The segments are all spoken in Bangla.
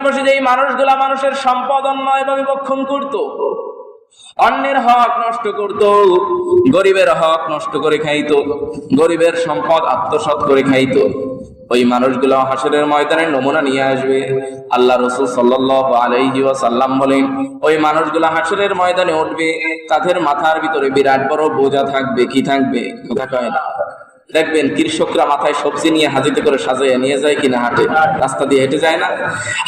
বসে যে মানুষগুলা মানুষের সম্পদ অন্যায়ভাবে ভক্ষণ করত, অন্যের হক নষ্ট করত, গরিবের হক নষ্ট করে খাইতো, গরিবের সম্পদ আত্মসাৎ করে খাইতো, ওই মানুষগুলো হাসরের ময়দানে নমুনা নিয়ে আসবে। আল্লাহ রাসূল সাল্লাল্লাহু আলাইহি ওয়াসাল্লাম বলেন, ওই মানুষগুলো হাসরের ময়দানে উঠবে, তাদের মাথার ভিতরে বিরাট বড় বোঝা থাকবে। কি থাকবে? কথা কয় না। দেখবেন কৃষকরা মাথায় সবজি নিয়ে হাজিতে করে সাজাইয়া নিয়ে যায় কিনা, হাটে রাস্তা দিয়ে হেঁটে যায় না?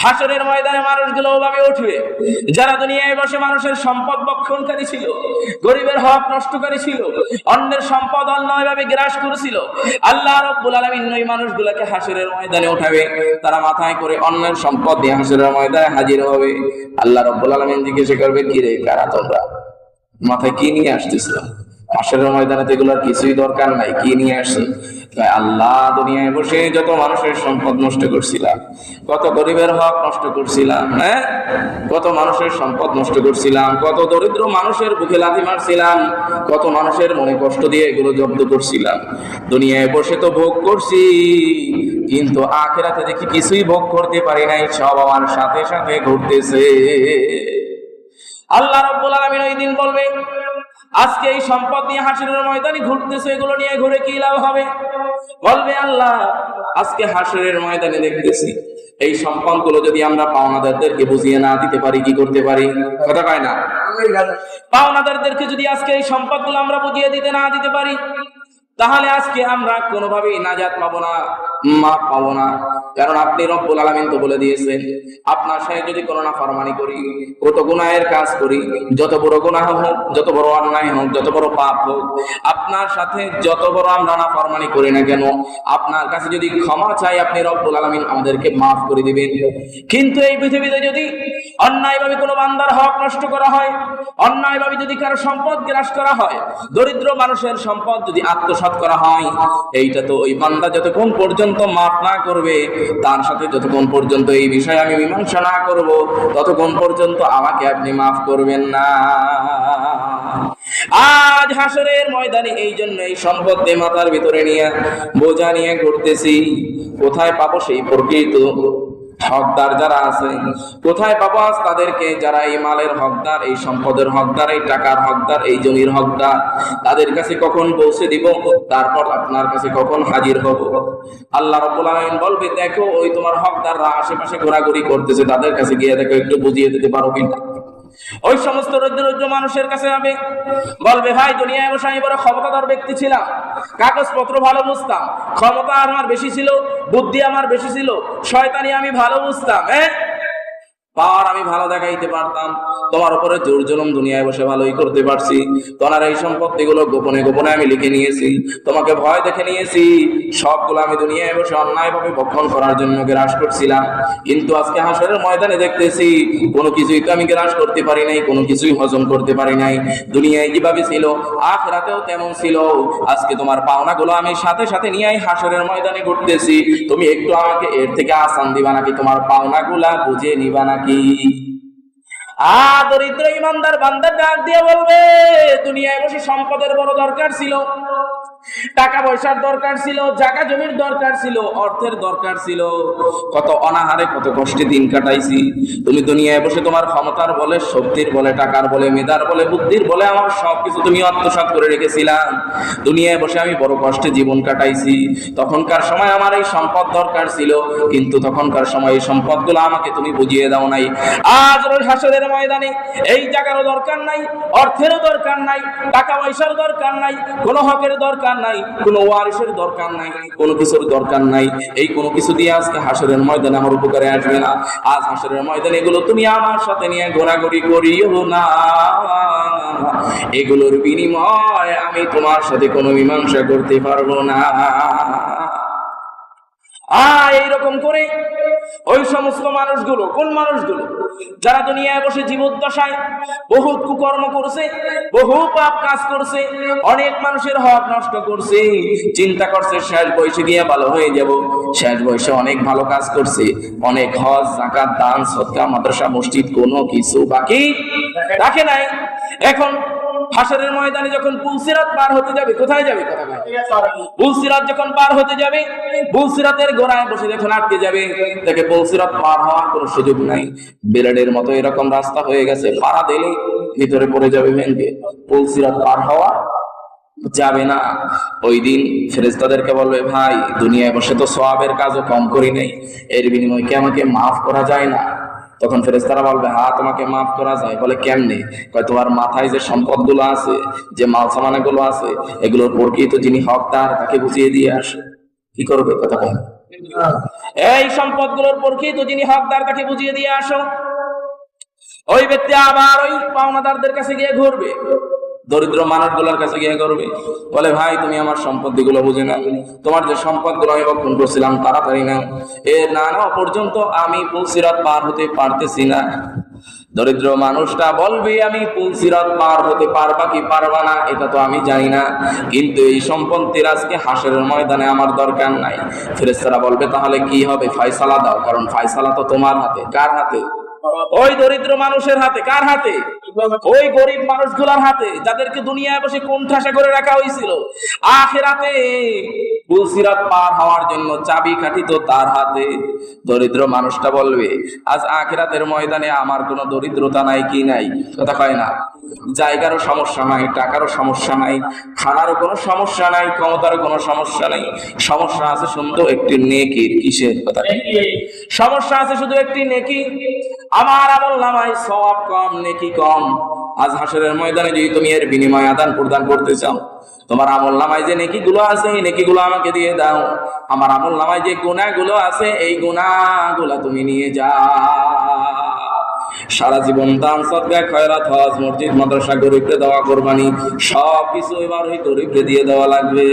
হাসরের ময়দানে মানুষগুলো ওভাবে উঠবে, যারা দুনিয়ায় বসে মানুষের সম্পদ ভক্ষণকারী ছিল, গরিবের হক নষ্টকারী ছিল, অন্যের সম্পদ অন্যায়ভাবে গ্রাস করেছিল। আল্লাহ রাব্বুল আলামিন ওই মানুষগুলোকে হাসরের ময়দানে উঠাবে, তারা মাথায় করে অন্যের সম্পদ নিয়ে হাসরের ময়দানে হাজির হবে। আল্লাহ রাব্বুল আলামিন জিজ্ঞাসা করবে, কি রে, কারা তোমরা? মাথায় কি নিয়ে আসতেছিল? হাসরের ময়দানে তো এগুলোর কিছুই দরকার নাই, কি নিয়ে আসছি? আল্লাহ, দুনিয়ায় বসে যত মানুষের সম্পদ নষ্ট করছিলাম, কত গরিবের হক নষ্ট করছিলাম, কত মানুষের সম্পদ নষ্ট করছিলাম, কত দরিদ্র মানুষের বুকে লাথি মারছিলাম, কত মানুষের মনে কষ্ট দিয়ে এগুলো জব্দ করছিলাম। দুনিয়ায় বসে তো ভোগ করছি, কিন্তু আখিরাতে দেখি কিছুই ভোগ করতে পারি নাই, সব আমার সাথে সাথে ঘুরতেছে। আল্লাহ রাব্বুল আলামিন ওই দিন বলবে, আজকে এই সম্পদ নিয়ে হাসরের ময়দানে ঘুরতেছে, এগুলো নিয়ে ঘুরে কি লাভ হবে? বলবে আল্লাহ, আজকে হাসরের ময়দানে দেখতেছি এই সম্পদগুলো যদি আমরা পাওনাদারদেরকে বুঝিয়ে না দিতে পারি, কি করতে পারি? কথা কয় না। পাওনাদারদেরকে যদি আজকে এই সম্পদগুলো আমরা বুঝিয়ে দিতে পারি, তাহলে আজকে আমরা কোনোভাবেই নাজাত পাবো না, মাফ পাবো না। কারণ আপনি রব্বুল আলামিন তো বলে দিয়েছেন, আপনার সাথে যদি কোনো নাফরমানি করি, কত গুনাহের কাজ করি, যত বড় গুনাহ হোক, যত বড় অন্যায় হোক, যত বড় পাপ হোক, আপনার সাথে যত বড় আমরা নাফরমানি করি না কেন, আপনার কাছে যদি ক্ষমা চাই, আপনি রব্বুল আলামিন আমাদেরকে মাফ করে দিবেন। কিন্তু এই পৃথিবীতে যদি অন্যায়ভাবে কোনো বান্দার হক নষ্ট করা হয়, অন্যায়ভাবে যদি কারো সম্পদ গ্রাস করা হয়, দরিদ্র মানুষের সম্পদ যদি আত্মসাৎ করা হয়, এইটা তো ওই বান্দা যতক্ষণ পর্যন্ত মাফ না করবে, তার সাথে যতক্ষণ পর্যন্ত এই বিষয়ে আমি মীমাংসা না করব, ততক্ষণ পর্যন্ত আমাকে আপনি মাফ করবেন না। আজ হাসরের ময়দানে এই জন্য এই সম্পদ মাথার ভিতরে নিয়ে বোঝা নিয়ে ঘুরতেছি। কোথায় পাবো সেই প্রকৃত হকদার যারা আছে? কোথায় পাবো আজ তাদেরকে, যারা এই মালের হকদার, এই সম্পদের হকদার, এই টাকার হকদার, এই জমির হকদার? তাদের কাছে কখন পৌঁছে দিব? তারপর আপনার কাছে কখন হাজির হব? আল্লাহ রাব্বুল আলামিন বলবে, দেখো ওই তোমার হকদাররা আশেপাশে ঘোরাঘুরি করতেছে, তাদের কাছে গিয়ে দেখো একটু বুঝিয়ে দিতে পারো কিনা। ওই সমস্ত দরিদ্র মানুষের কাছে যাবে, বলবে, ভাই, দুনিয়ায় বসে আমি বড় ক্ষমতাধর ব্যক্তি ছিলাম, কাগজপত্র ভালো বুঝতাম, ক্ষমতা আমার বেশি ছিল, বুদ্ধি আমার বেশি ছিল, শয়তানি আমি ভালো বুঝতাম, পাওয়ার আমি ভালো দেখাইতে পারতাম, তোমার উপরে জোর জুলুম দুনিয়ায় বসে ভালোই করতে পারছি, তোমার এই সম্পত্তিগুলো গোপনে গোপনে আমি লিখে নিয়েছি, তোমাকে ভয় দেখে নিয়েছি, সবগুলো আমি দুনিয়ায় বসে অন্যায়ভাবে ভক্ষণ করার জন্য গ্রাস করছিলাম। কিন্তু আজকে হাসরের ময়দানে দেখতেছি কোনো কিছুই তো আমি গ্রাস করতে পারি নাই, কোনো কিছুই হজম করতে পারি নাই। দুনিয়ায় যেভাবে ছিল আখিরাতেও তেমন ছিল। আজকে তোমার পাওনাগুলো আমি সাথে সাথে নিয়ে হাসরের ময়দানে ঘুরতেছি, তুমি একটু আমাকে এর থেকে আসান দিবা নাকি? তোমার পাওনাগুলা বুঝে নিবা নাকি? দরিদ্র ইমানদার বান্দা ডাক দিয়ে বলবে, দুনিয়ায় বসে সম্পদের বড় দরকার ছিল, টাকা পয়সার দরকার ছিল, জায়গা জমির দরকার ছিল, অর্থের দরকার ছিল, কত অনাহারে কত কষ্টে দিন কাটাইছি। তুমি দুনিয়ায় বসে তোমার ক্ষমতার বলে, শক্তির বলে, টাকার বলে, মেধার বলে, বুদ্ধির বলে আমার সবকিছু তুমি আত্মসাৎ করে রেখেছিলাম। দুনিয়ায় বসে আমি বড় কষ্টে জীবন কাটাইছি। তখনকার সময় আমার এই সম্পদ দরকার ছিল, কিন্তু তখনকার সময় এই সম্পদগুলো আমাকে তুমি বুঝিয়ে দাও নাই। আজ রোজ হাসরের ময়দানে এই জায়গারও দরকার নাই, অর্থেরও দরকার নাই, টাকা পয়সার দরকার নাই, কোনো হকের দরকার নাই, কোনো ওয়ারিসের দরকার নাই, কোনো কিছুর দরকার নাই। এই কোনো কিছু দিয়ে আজকে হাসরের ময়দানে আমার উপকারে আসবে না। আজ হাসরের ময়দানে এগুলো তুমি আমার সাথে নিয়ে ঘোরাঘুরি করিও না, এগুলোর বিনিময় আমি তোমার সাথে কোনো মীমাংসা করতে পারবো না। এইরকম করে ওই সমস্ত মানুষগুলো, কোন মানুষগুলো? যারা দুনিয়ায় বসে জীবদ্দশায় বহুত কুকর্ম করছে, বহু পাপ কাজ করছে, অনেক মানুষের হক নষ্ট করছে, চিন্তা করছে শেষ বয়সে গিয়ে ভালো হয়ে যাব, শেষ বয়সে অনেক ভালো কাজ করছে, অনেক হজ, যাকাত, দান, সদকা, মাদ্রাসা, মসজিদ, কোনো কিছু বাকি রাখে নাই। এখন হাসরের ময়দানে যখন পুলসিরাত পার হতে যাবে, কোথায় যাবে? পুলসিরাত যখন পার হতে যাবে, পুলসিরাতের গোড়ায় বসে যখন আটকে যাবে, তাকে পুলসিরাত পার হওয়ার কোনো সুযোগ নাই। বিরাটের মতো এরকম রাস্তা হয়ে গেছে, পাড়া দিলে ভিতরে পড়ে যাবে ভেঙে, পুলসিরাত পার হওয়া যাবে না। ওই দিন ফেরেশতাদেরকে বলবে, ভাই দুনিয়ায় বসে তো সওয়াবের কাজও কম করি নাই, এর বিনিময়ে কি আমাকে মাফ করা যায় না? তখন ফেরেশতারা বলবে, হ্যাঁ তোমাকে মাফ করা যায়। বলে কেমনে? কয় তোমার মাথায় যে সম্পদগুলো আছে, যে মাল সামানাগুলো আছে, এগুলোর প্রকৃত যিনি হকদার তাকে বুঝিয়ে দিয়ে আসে। কি করবে? কথা বল। এই সম্পদগুলোর প্রকৃত যিনি হকদার তাকে বুঝিয়ে দিয়ে আসো। ওই ব্যক্তি আবার ওই পাওনাদারদের কাছে গিয়ে ঘুরবে, দরিদ্র মানুষগুলোর কাছে গিয়ে করবে, বলে ভাই তুমি আমার সম্পত্তিগুলো বুঝে নাও, তোমার যে সম্পদগুলো আমি বক্ষণ করছিলাম তাড়াতাড়ি নাও, এর না নেওয়া পর্যন্ত আমি পুলসিরাত পার হতে পারতেছি না। দরিদ্র মানুষটা বলবে, আমি পুলসিরাত পার হতে পারবা কি পারবা না এটা তো আমি জানি না, কিন্তু এই সম্পত্তির আজকে হাসরের ময়দানে আমার দরকার নাই। ফেরেশতারা বলবে, তাহলে কি হবে? ফয়সালা দাও, কারণ ফয়সালা তো তোমার হাতে। কার হাতে? ওই দরিদ্র মানুষের হাতে। কার হাতে? ওই গরিব মানুষগুলোর হাতে, যাদেরকে দুনিয়ায় বসে কোণঠাসা করে রাখা হয়েছিল। আখিরাতে পুলসিরাত পার হওয়ার জন্য চাবি কাঠি তো তার হাতে। দরিদ্র মানুষটা বলবে, আজ আখিরাতের ময়দানে আমার কোনো দরিদ্রতা নাই, কি নাই? কথা কয় না। জায়গারও সমস্যা নাই, টাকারও সমস্যা নাই, খানারও কোনো সমস্যা নাই, ক্ষমতারও কোনো সমস্যা নাই। সমস্যা আছে শুধু একটি নেকির। কিসের কথা? সমস্যা আছে শুধু একটি নেকি। আমার আমলনামায় সওয়াব কম, নেকি কম। আজ হাসরের ময়দানে যদি তুমি এর বিনিময় আদান প্রদান করতে চাও, তোমার আমলনামায় যে নেকিগুলো আছে এই নেকিগুলো আমাকে দিয়ে দাও, আমার আমলনামায় যে গুনাহগুলো আছে এই গুনাহগুলো তুমি নিয়ে যাও। সারা জীবন দান সদকা খয়রাত হজ মসজিদ মাদ্রাসা গরিবকে দেওয়া কোরবানি সবকিছু এবার ওই গরিবকে দিয়ে দেওয়া লাগবে।